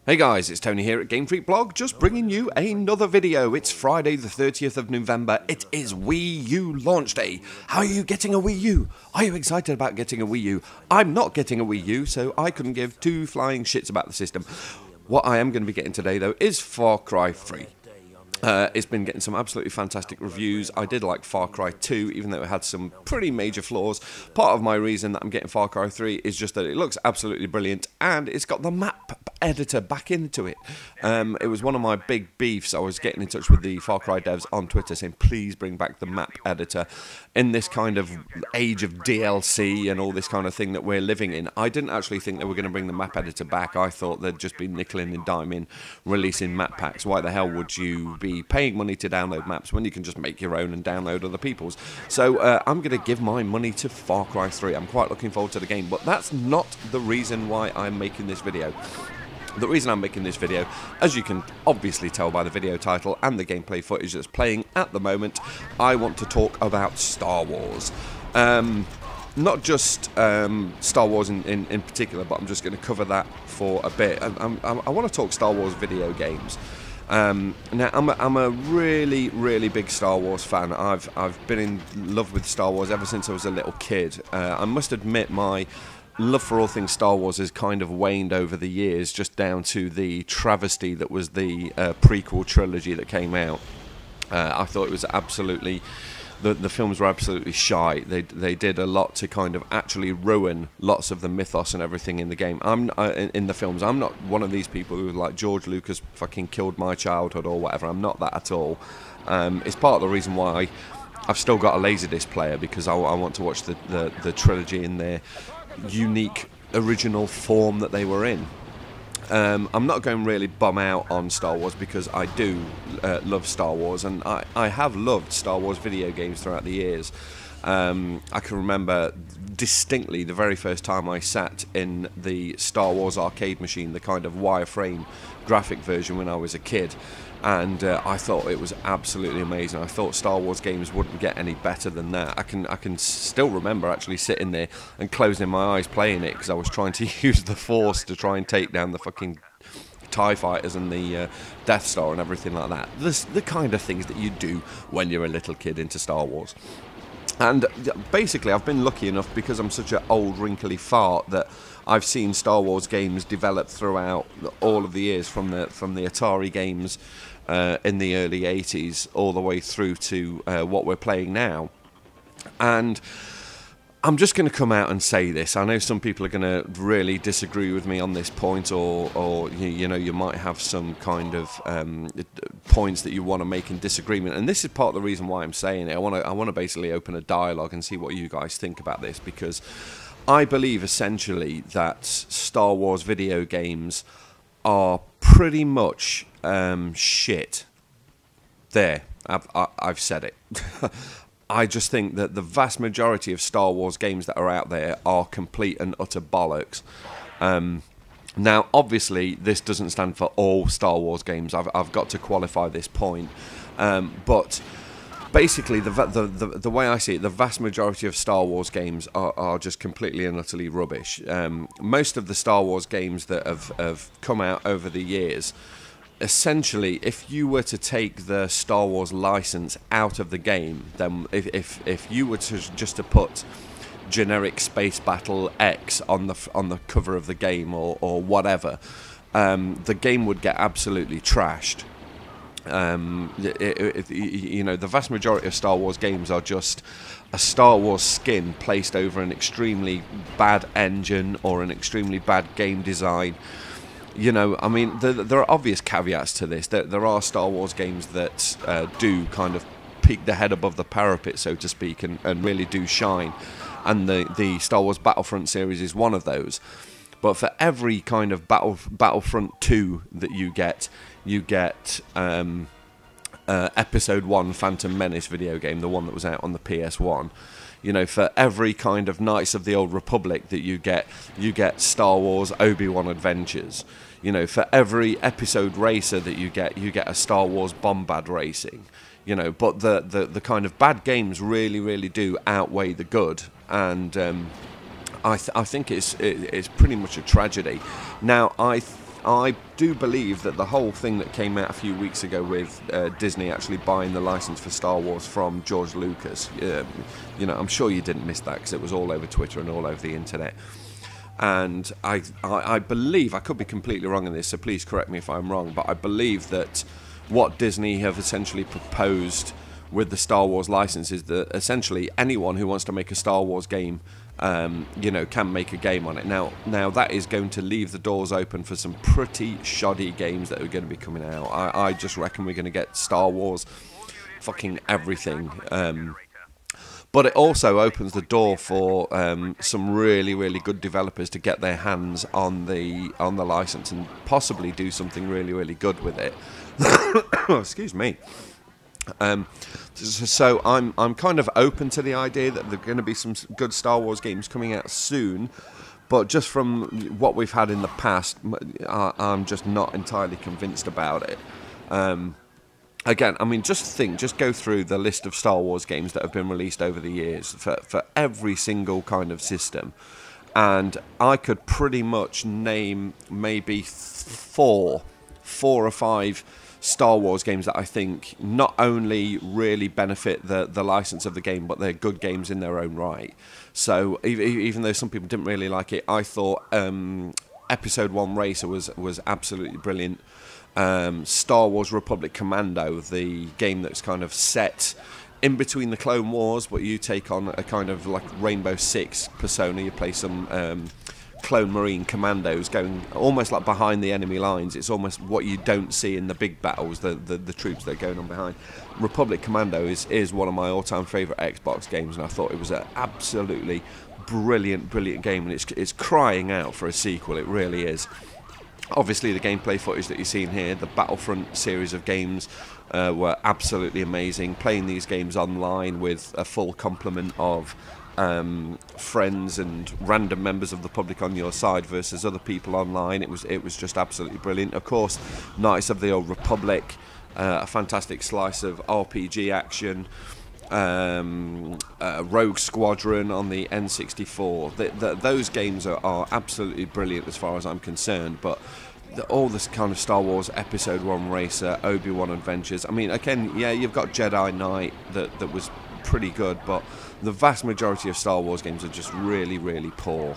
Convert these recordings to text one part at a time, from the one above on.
Hey guys, it's Tony here at Game Freak Blog, just bringing you another video. It's Friday the 30th of November, it is Wii U launch day. How are you getting a Wii U? Are you excited about getting a Wii U? I'm not getting a Wii U, so I couldn't give two flying shits about the system. What I am going to be getting today though is Far Cry 3. It's been getting some absolutely fantastic reviews. I did like Far Cry 2, even though it had some pretty major flaws. Part of my reason that I'm getting Far Cry 3 is just that it looks absolutely brilliant, and it's got the map editor back into it. It was one of my big beefs. I was getting in touch with the Far Cry devs on Twitter saying, please bring back the map editor. In this kind of age of DLC and all this kind of thing that we're living in, I didn't actually think they were going to bring the map editor back. I thought they'd just be nickeling and diming, releasing map packs. Why the hell would you be paying money to download maps when you can just make your own and download other people's? So I'm going to give my money to Far Cry 3. I'm quite looking forward to the game, but that's not the reason why I'm making this video. The reason I'm making this video, as you can obviously tell by the video title and the gameplay footage that's playing at the moment, I want to talk about Star Wars. Not just Star Wars in particular, but I'm just going to cover that for a bit. I want to talk Star Wars video games. Now I'm a really big Star Wars fan. I've been in love with Star Wars ever since I was a little kid. I must admit my love for all things Star Wars has kind of waned over the years, just down to the travesty that was the prequel trilogy that came out. I thought it was absolutely... The films were absolutely shy. They did a lot to kind of actually ruin lots of the mythos and everything in the game. In the films. I'm not one of these people who like George Lucas fucking killed my childhood or whatever. I'm not that at all. It's part of the reason why I've still got a Laserdisc player, because I want to watch the trilogy in their unique original form that they were in. I'm not going really bum out on Star Wars, because I do love Star Wars, and I have loved Star Wars video games throughout the years. I can remember distinctly the very first time I sat in the Star Wars arcade machine, the kind of wireframe graphic version, when I was a kid, and I thought it was absolutely amazing. I thought Star Wars games wouldn't get any better than that. I can still remember actually sitting there and closing my eyes playing it, because I was trying to use the Force to try and take down the fucking TIE fighters and the Death Star and everything like that. The kind of things that you do when you're a little kid into Star Wars. And basically I've been lucky enough, because I'm such an old wrinkly fart, that I've seen Star Wars games develop throughout all of the years, from the Atari games in the early 80s all the way through to what we're playing now. And I'm just going to come out and say this. I know some people are going to really disagree with me on this point, or you know, you might have some kind of points that you want to make in disagreement, and this is part of the reason why I'm saying it. I want to basically open a dialogue and see what you guys think about this, because I believe essentially that Star Wars video games are pretty much shit. There, I've said it. I just think that the vast majority of Star Wars games that are out there are complete and utter bollocks. Now, obviously, this doesn't stand for all Star Wars games. I've got to qualify this point, but basically, the way I see it, the vast majority of Star Wars games are just completely and utterly rubbish. Most of the Star Wars games that have come out over the years, essentially, if you were to take the Star Wars license out of the game, then if you were to just to put generic Space Battle X on the cover of the game or whatever, the game would get absolutely trashed. You know, the vast majority of Star Wars games are just a Star Wars skin placed over an extremely bad engine or an extremely bad game design. You know, I mean, there are obvious caveats to this. There are Star Wars games that do kind of peek their head above the parapet, so to speak, and really do shine. And the Star Wars Battlefront series is one of those. But for every kind of Battlefront 2 that you get Episode 1 Phantom Menace video game, the one that was out on the PS1. You know, for every kind of Knights of the Old Republic that you get Star Wars Obi-Wan Adventures. You know, for every episode racer that you get a Star Wars Bombad Racing. You know, but the kind of bad games really do outweigh the good, and I think it's pretty much a tragedy. Now, I do believe that the whole thing that came out a few weeks ago with Disney actually buying the license for Star Wars from George Lucas, you know, I'm sure you didn't miss that because it was all over Twitter and all over the internet. And I believe, I could be completely wrong in this, so please correct me if I'm wrong, but I believe that what Disney have essentially proposed with the Star Wars license is that essentially anyone who wants to make a Star Wars game, you know, can make a game on it. Now that is going to leave the doors open for some pretty shoddy games that are going to be coming out. I just reckon we're going to get Star Wars fucking everything. But it also opens the door for some really, really good developers to get their hands on the license and possibly do something really, really good with it. Excuse me. So I'm kind of open to the idea that there are going to be some good Star Wars games coming out soon, but just from what we've had in the past, I'm just not entirely convinced about it. Again, I mean, just go through the list of Star Wars games that have been released over the years for every single kind of system, and I could pretty much name maybe four or five Star Wars games that I think not only really benefit the license of the game, but they're good games in their own right. So even though some people didn't really like it, I thought Episode 1 Racer was absolutely brilliant. Star Wars Republic Commando, the game that's kind of set in between the Clone Wars, but you take on a kind of like Rainbow Six persona. You play some clone marine commandos going almost like behind the enemy lines. It's almost what you don't see in the big battles, the troops that are going on behind. Republic Commando is one of my all-time favourite Xbox games, and I thought it was an absolutely brilliant game, and it's crying out for a sequel. It really is. Obviously, the gameplay footage that you're seeing here, the Battlefront series of games, were absolutely amazing. Playing these games online with a full complement of friends and random members of the public on your side versus other people online, it was just absolutely brilliant. Of course, Knights of the Old Republic, a fantastic slice of RPG action. Rogue Squadron on the N64. Those games are absolutely brilliant as far as I'm concerned, but all this kind of Star Wars Episode 1 Racer, Obi-Wan Adventures, I mean, again, yeah, you've got Jedi Knight that was pretty good, but the vast majority of Star Wars games are just really, really poor.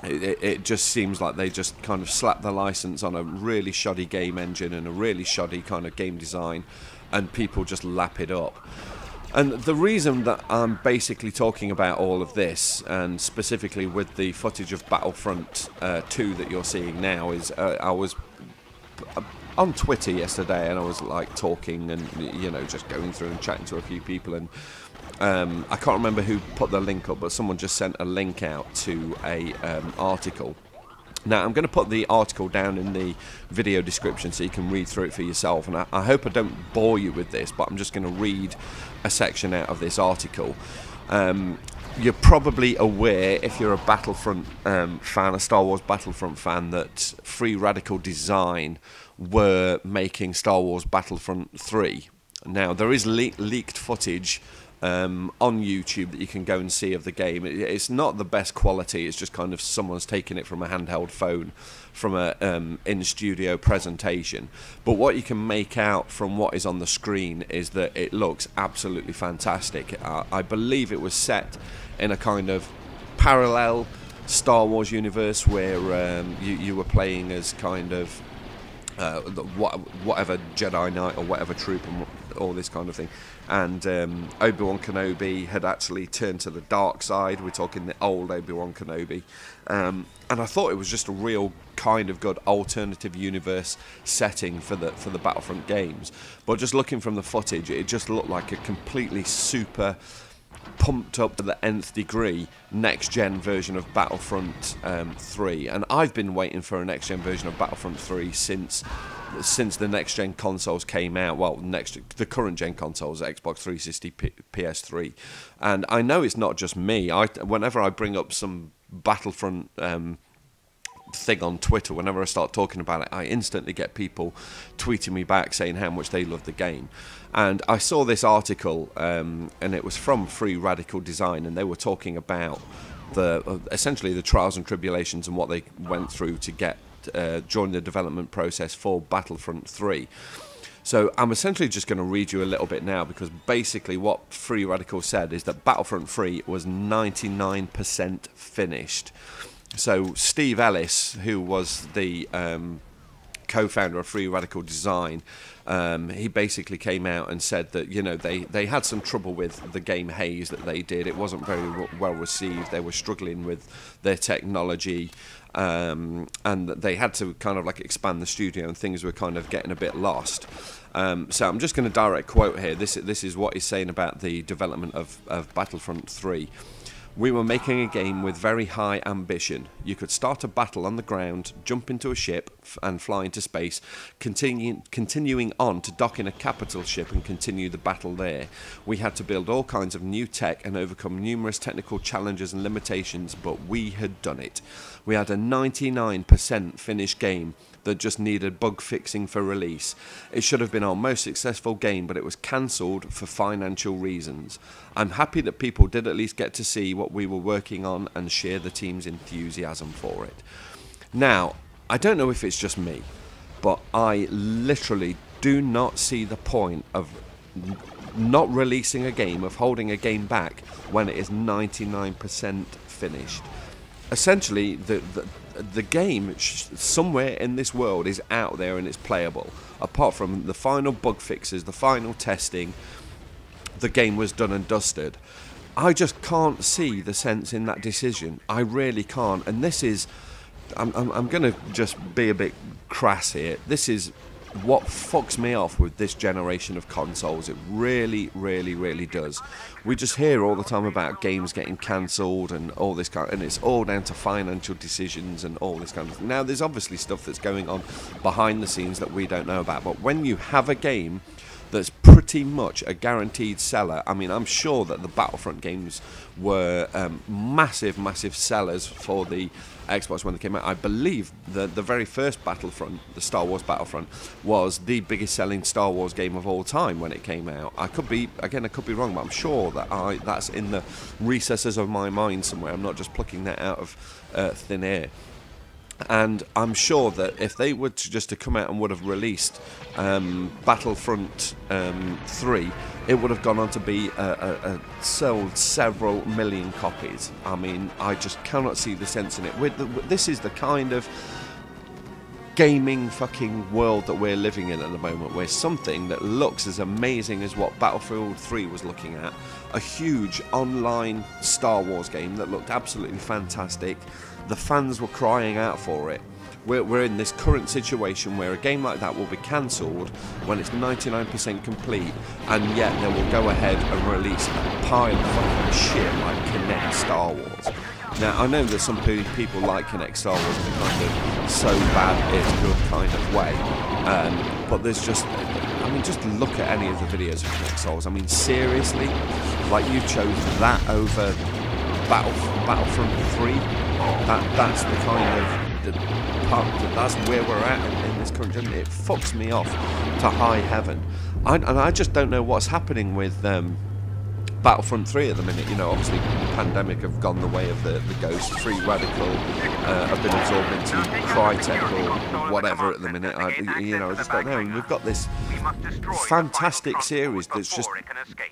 It just seems like they just kind of slapped the license on a really shoddy game engine and a really shoddy kind of game design, and people just lap it up. And the reason that I'm basically talking about all of this, and specifically with the footage of Battlefront 2 that you're seeing now, is I was on Twitter yesterday, and I was like talking and, you know, just going through and chatting to a few people, and I can't remember who put the link up, but someone just sent a link out to a article. Now, I'm going to put the article down in the video description so you can read through it for yourself, and I hope I don't bore you with this, but I'm just going to read a section out of this article. You're probably aware, if you're a Battlefront fan, a Star Wars Battlefront fan, that Free Radical Design were making Star Wars Battlefront 3. Now, there is leaked footage on YouTube that you can go and see of the game. It's not the best quality, it's just kind of someone's taken it from a handheld phone from a in-studio presentation. But what you can make out from what is on the screen is that it looks absolutely fantastic. I believe it was set in a kind of parallel Star Wars universe where you were playing as kind of whatever Jedi Knight or whatever troop and all this kind of thing, and Obi-Wan Kenobi had actually turned to the dark side. We're talking the old Obi-Wan Kenobi, and I thought it was just a real kind of good alternative universe setting for the Battlefront games. But just looking from the footage, it just looked like a completely super pumped up to the nth degree next gen version of Battlefront 3, and I've been waiting for a next gen version of Battlefront 3 since the next gen consoles came out. Well, the current gen consoles, Xbox 360, PS3, and I know it's not just me. Whenever I bring up some Battlefront thing on Twitter, whenever I start talking about it, I instantly get people tweeting me back saying how much they love the game. And I saw this article, and it was from Free Radical Design, and they were talking about essentially the trials and tribulations and what they went through to get during the development process for Battlefront 3. So I'm essentially just going to read you a little bit now, because basically what Free Radical said is that Battlefront 3 was 99% finished. So Steve Ellis, who was the co-founder of Free Radical Design, he basically came out and said that, you know, they had some trouble with the game Haze that they did. It wasn't very well received. They were struggling with their technology, and they had to kind of like expand the studio, and things were kind of getting a bit lost. So I'm just going to direct quote here. This is what he's saying about the development of Battlefront 3. We were making a game with very high ambition. You could start a battle on the ground, jump into a ship and fly into space, continuing on to dock in a capital ship and continue the battle there. We had to build all kinds of new tech and overcome numerous technical challenges and limitations, but we had done it. We had a 99% finished game that just needed bug fixing for release. It should have been our most successful game, but it was cancelled for financial reasons. I'm happy that people did at least get to see what we were working on and share the team's enthusiasm for it. Now, I don't know if it's just me, but I literally do not see the point of not releasing a game, of holding a game back when it is 99% finished. Essentially, the game somewhere in this world is out there and it's playable. Apart from the final bug fixes, the final testing, the game was done and dusted. I just can't see the sense in that decision. I really can't. And this is, I'm going to just be a bit crass here. This is what fucks me off with this generation of consoles. It really, really, really does. We just hear all the time about games getting cancelled and all this kind of, and it's all down to financial decisions and all this kind of thing. Now, there's obviously stuff that's going on behind the scenes that we don't know about, but when you have a game that's pretty much a guaranteed seller. I mean, I'm sure that the Battlefront games were massive, massive sellers for the Xbox when they came out. I believe that the very first Battlefront, the Star Wars Battlefront, was the biggest selling Star Wars game of all time when it came out. I could be wrong, but I'm sure that that's in the recesses of my mind somewhere. I'm not just plucking that out of thin air. And I'm sure that if they were to come out and would have released Battlefront 3, it would have gone on to be sold several million copies. I mean, I just cannot see the sense in it. This is the kind of gaming fucking world that we're living in at the moment, where something that looks as amazing as what Battlefield 3 was looking at, a huge online Star Wars game that looked absolutely fantastic, the fans were crying out for it. We're in this current situation where a game like that will be cancelled when it's 99% complete, and yet they will go ahead and release a pile of fucking shit like Kinect Star Wars. Now, I know that some people like Kinect Star Wars in a kind of so bad it's good kind of way, but there's just, I mean, just look at any of the videos of Kinect Star Wars. I mean, seriously, like, you chose that over Battlefront 3. That's the kind of that's where we're at in this current generation. It fucks me off to high heaven. And I just don't know what's happening with Battlefront 3 at the minute. You know, obviously the pandemic have gone the way of the ghost. Free Radical have been absorbed into Crytek or whatever at the minute. I just don't know. And we've got this fantastic series that's just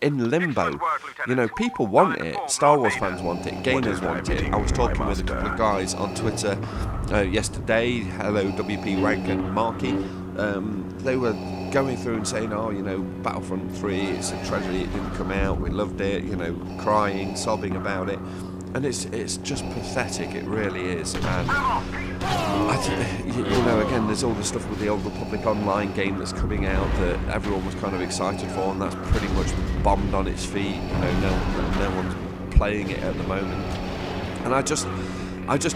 in limbo. You know, people want it. Star Wars fans want it. Gamers want it. I was talking with a couple of guys on Twitter yesterday. Hello, WP Rank and Marky. They were going through and saying, oh, you know, Battlefront 3, it's a tragedy it didn't come out, we loved it, you know, crying, sobbing about it, and it's just pathetic, it really is. And you know, again, there's all the stuff with the Old Republic Online game that's coming out that everyone was kind of excited for, and that's pretty much bombed on its feet. You know, no one's playing it at the moment, and I just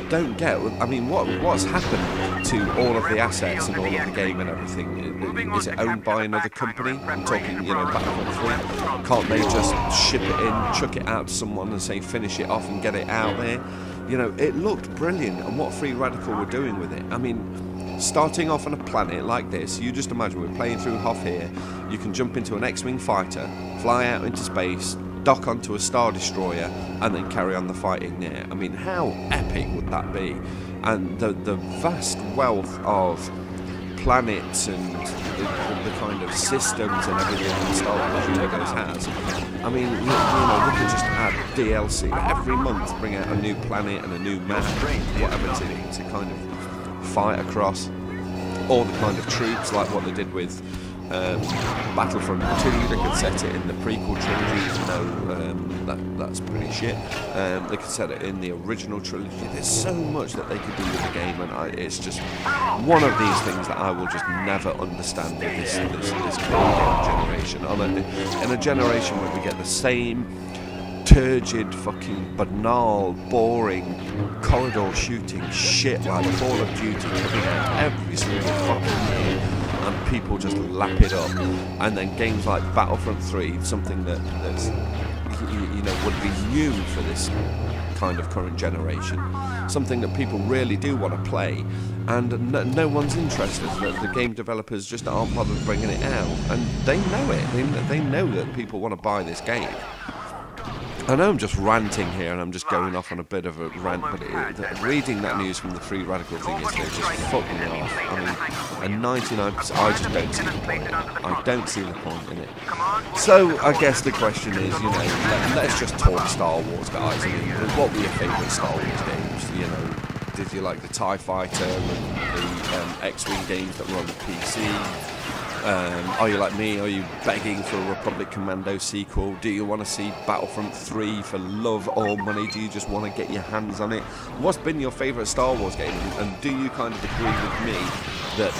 don't get. I mean, what's happened to all of the assets and all of the game and everything? Is it owned by another company? I'm talking, you know, Battlefront 3. Can't they just ship it in, chuck it out to someone and say finish it off and get it out there? You know, it looked brilliant, and what Free Radical were doing with it. I mean, starting off on a planet like this, you just imagine we're playing through Hoth here. You can jump into an X-Wing fighter, fly out into space, dock onto a Star Destroyer, and then carry on the fighting there. I mean, how epic would that be? And the vast wealth of planets and the kind of systems and everything that Star Wars Universe has. I mean, you know, we could just add DLC every month, bring out a new planet and a new map, whatever to kind of fight across. All the kind of troops, like what they did with Battlefront 2, they could set it in the prequel trilogy, even though that's pretty shit. They could set it in the original trilogy. There's so much that they could do with the game, and it's just one of these things that I will just never understand with this current generation. In a generation where we get the same turgid, fucking banal, boring, corridor shooting shit like Call of Duty coming out every single fucking year, and people just lap it up. And then games like Battlefront 3, something that's you know, would be new for this kind of current generation, something that people really do want to play, and no one's interested. The game developers just aren't bothered bringing it out, and they know it. They know that people want to buy this game. I know I'm just ranting here and I'm just going off on a bit of a rant, but reading that news from the Free Radical thing yesterday just fucked me off. I mean, a 99%, I just don't see the point. I don't see the point in it. So I guess the question is, you know, let's just talk Star Wars, guys. I mean, what were your favourite Star Wars games? You know, did you like the TIE Fighter and the X-Wing games that were on the PC? Are you like me? Are you begging for a Republic Commando sequel? Do you want to see Battlefront 3 for love or money? Do you just want to get your hands on it? What's been your favourite Star Wars game? And do you kind of agree with me that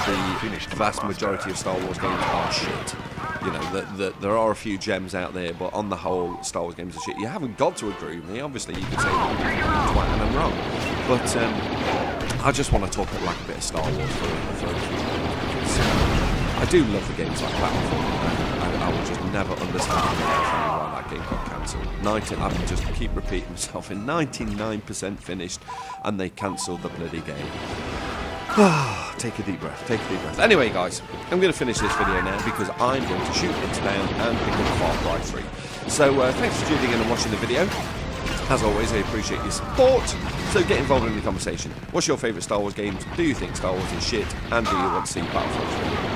the vast majority of Star Wars games are shit? You know, that there are a few gems out there, but on the whole, Star Wars games are shit. You haven't got to agree with me. Obviously, you could say that I'm twat and I'm wrong. But I just want to talk like a bit of Star Wars for a few minutes. I do love the games like Battlefront, and I will just never understand why that game got cancelled. I can just keep repeating myself. In 99% finished, and they cancelled the bloody game. Take a deep breath, take a deep breath. Anyway, guys, I'm going to finish this video now because I'm going to shoot it down and pick up Far Cry 3. So thanks for tuning in and watching the video. As always, I appreciate your support, so get involved in the conversation. What's your favourite Star Wars games? Do you think Star Wars is shit? And do you want to see Battlefront 3?